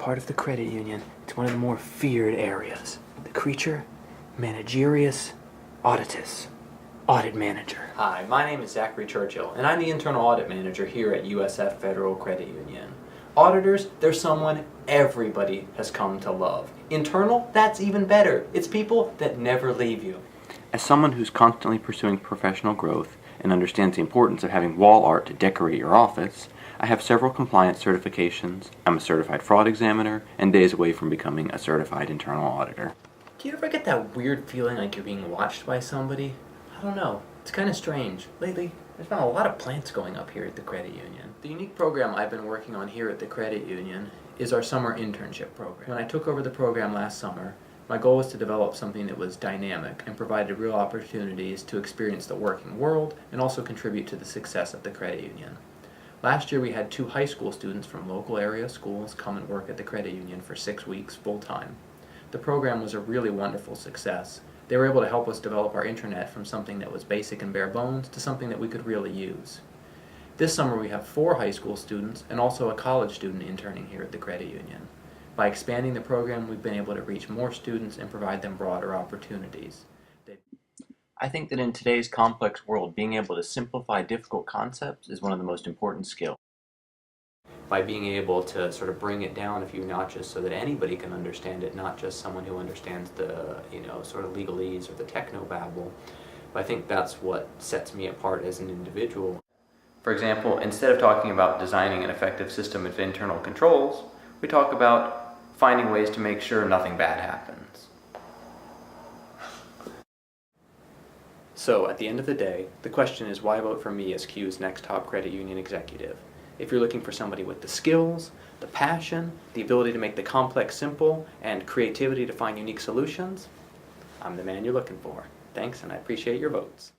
part of the credit union, it's one of the more feared areas. The creature Managerius Auditus, Audit Manager. Hi, my name is Zachary Churchill, and I'm the Internal Audit Manager here at USF Federal Credit Union. Auditors, they're someone everybody has come to love. Internal, that's even better. It's people that never leave you. As someone who's constantly pursuing professional growth and understands the importance of having wall art to decorate your office, I have several compliance certifications, I'm a certified fraud examiner, and days away from becoming a certified internal auditor. Do you ever get that weird feeling like you're being watched by somebody? I don't know. It's kind of strange. Lately, there's been a lot of plants going up here at the credit union. The unique program I've been working on here at the credit union is our summer internship program. When I took over the program last summer, my goal was to develop something that was dynamic and provided real opportunities to experience the working world and also contribute to the success of the credit union. Last year we had 2 high school students from local area schools come and work at the credit union for 6 weeks full-time. The program was a really wonderful success. They were able to help us develop our intranet from something that was basic and bare bones to something that we could really use. This summer we have 4 high school students and also a college student interning here at the credit union. By expanding the program, we've been able to reach more students and provide them broader opportunities. I think that in today's complex world, being able to simplify difficult concepts is one of the most important skills. By being able to sort of bring it down a few notches so that anybody can understand it, not just someone who understands the, sort of legalese or the technobabble. But I think that's what sets me apart as an individual. For example, instead of talking about designing an effective system of internal controls, we talk about finding ways to make sure nothing bad happens. So, at the end of the day, the question is why vote for me as Q's next top credit union executive? If you're looking for somebody with the skills, the passion, the ability to make the complex simple, and creativity to find unique solutions, I'm the man you're looking for. Thanks, and I appreciate your votes.